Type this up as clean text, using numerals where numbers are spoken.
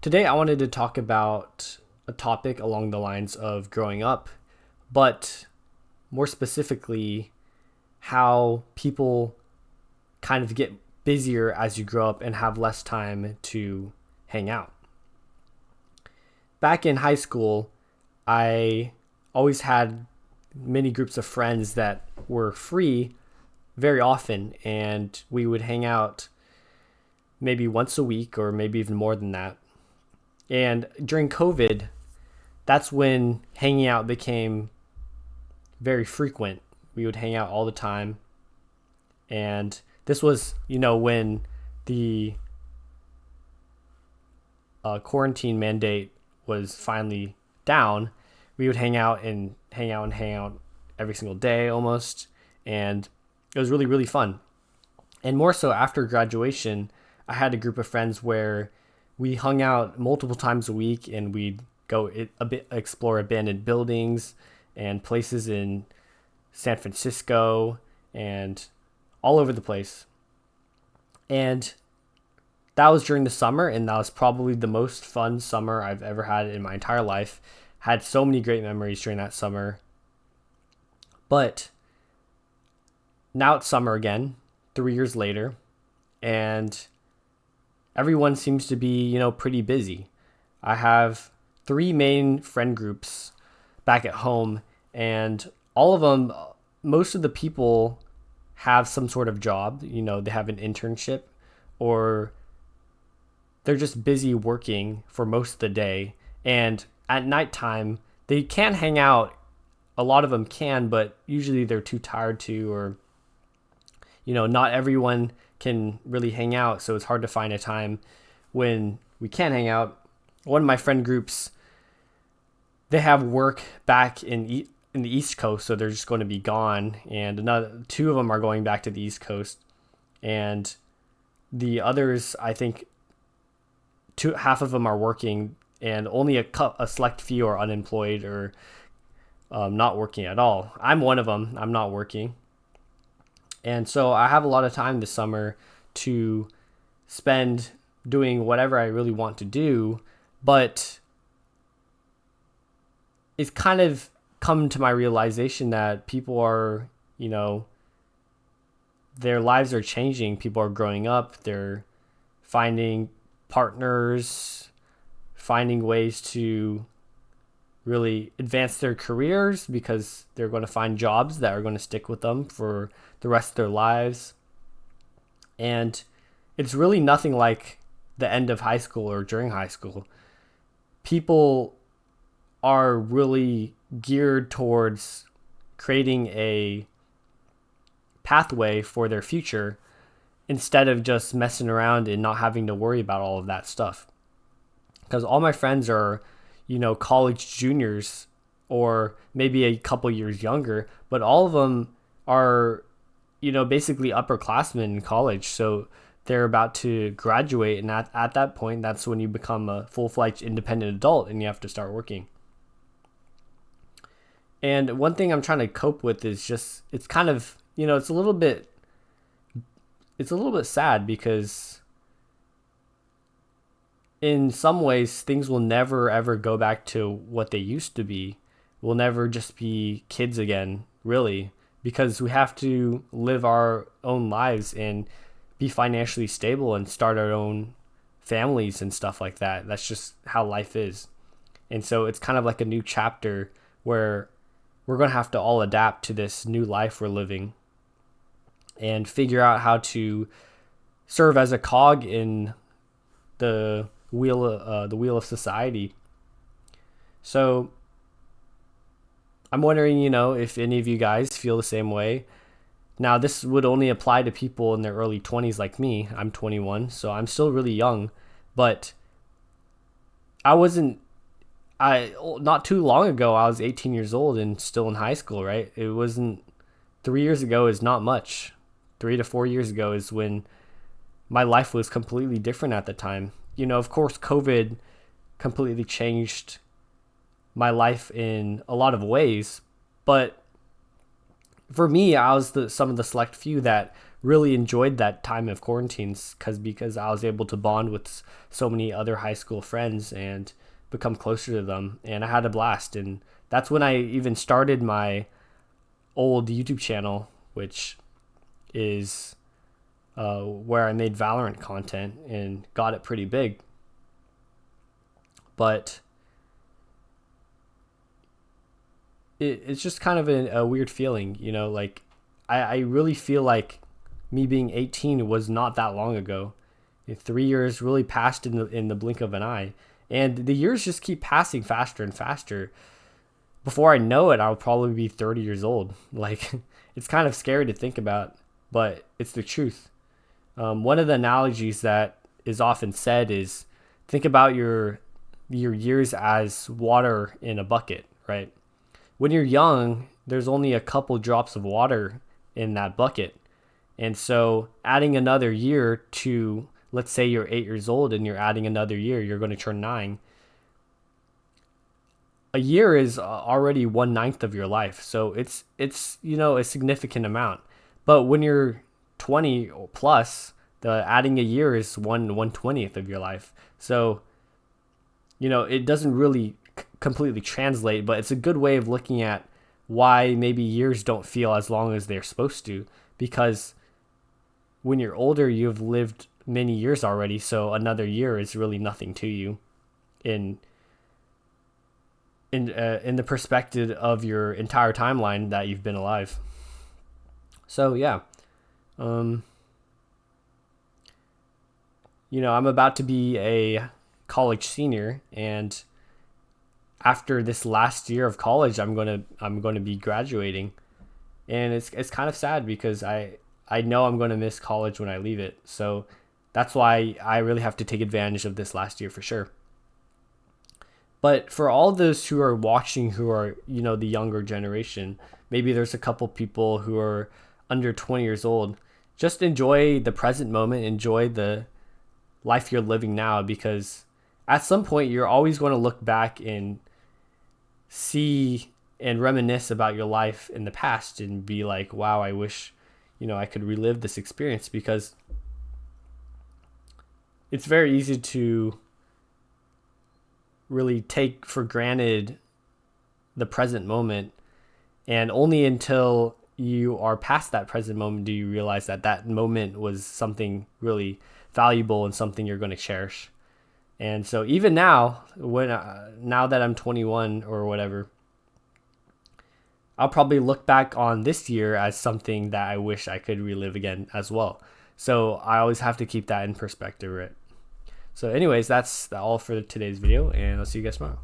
Today, I wanted to talk about a topic along the lines of growing up, but more specifically, how people kind of get busier as you grow up and have less time to hang out. Back in high school, I always had many groups of friends that were free very often, and we would hang out maybe once a week or maybe even more than that. And during COVID, that's when hanging out became very frequent. We would hang out all the time. And this was, when the quarantine mandate was finally down, we would hang out every single day almost. And it was really, really fun. And more so after graduation, I had a group of friends where we hung out multiple times a week and we'd go a bit explore abandoned buildings and places in San Francisco and all over the place. And that was during the summer, and that was probably the most fun summer I've ever had in my entire life. Had so many great memories during that summer. But now it's summer again, 3 years later, and everyone seems to be, pretty busy. I have three main friend groups back at home, and all of them, most of the people have some sort of job. They have an internship or they're just busy working for most of the day. And at nighttime, they can hang out. A lot of them can, but usually they're too tired to, or not everyone can really hang out, so it's hard to find a time when we can hang out. One of my friend groups, they have work back in the East Coast, so they're just going to be gone, and another two of them are going back to the East Coast, and the others, I think, half of them are working, and only a select few are unemployed or not working at all. I'm one of them. I'm not working. And so I have a lot of time this summer to spend doing whatever I really want to do, but it's kind of come to my realization that people are, their lives are changing. People are growing up. They're finding partners, finding ways to really advance their careers because they're going to find jobs that are going to stick with them for the rest of their lives. And it's really nothing like the end of high school or during high school. People are really geared towards creating a pathway for their future instead of just messing around and not having to worry about all of that stuff. Because all my friends are, college juniors or maybe a couple years younger, but all of them are, basically upperclassmen in college. So they're about to graduate, and at that point, that's when you become a full-fledged independent adult and you have to start working. And one thing I'm trying to cope with is just, it's kind of, it's a little bit sad because in some ways things will never ever go back to what they used to be. We'll never just be kids again, really, because we have to live our own lives and be financially stable and start our own families and stuff like that. That's just how life is. And so it's kind of like a new chapter where we're going to have to all adapt to this new life we're living and figure out how to serve as a cog in the wheel of society. So I'm wondering, if any of you guys feel the same way. Now, this would only apply to people in their early 20s like me. I'm 21, so I'm still really young, but I wasn't I not too long ago I was 18 years old and still in high school, right? It wasn't 3 years ago is not much. 3 to 4 years ago is when my life was completely different at the time. Of course, COVID completely changed my life in a lot of ways, but for me, I was some of the select few that really enjoyed that time of quarantines because I was able to bond with so many other high school friends and become closer to them, and I had a blast. And that's when I even started my old YouTube channel, which is where I made Valorant content and got it pretty big. But it's just kind of a weird feeling, you know, like I really feel like me being 18 was not that long ago. 3 years really passed in the blink of an eye, and the years just keep passing faster and faster. Before I know it, I'll probably be 30 years old. Like, it's kind of scary to think about, but it's the truth. One of the analogies that is often said is think about your years as water in a bucket, right? When you're young, there's only a couple drops of water in that bucket. And so adding another year to, let's say you're 8 years old and you're adding another year, you're going to turn 9. A year is already 1/9 of your life. So it's you know, a significant amount. But when you're 20 or plus, the adding a year is 1/20th of your life. So, you know, it doesn't really completely translate, but it's a good way of looking at why maybe years don't feel as long as they're supposed to, because when you're older, you've lived many years already, so another year is really nothing to you in the perspective of your entire timeline that you've been alive. So yeah, you know, I'm about to be a college senior, and after this last year of college, I'm gonna be graduating, and it's kind of sad because I know I'm gonna miss college when I leave it. So that's why I really have to take advantage of this last year for sure. But for all those who are watching, who are, you know, the younger generation, maybe there's a couple people who are under 20 years old. Just enjoy the present moment, enjoy the life you're living now, because at some point you're always going to look back and see and reminisce about your life in the past and be like, wow, I wish, you know, I could relive this experience, because it's very easy to really take for granted the present moment, and only until you are past that present moment do you realize that that moment was something really valuable and something you're going to cherish. And so even now, when now that I'm 21 or whatever, I'll probably look back on this year as something that I wish I could relive again as well. So I always have to keep that in perspective, right? So anyways, that's all for today's video, and I'll see you guys tomorrow.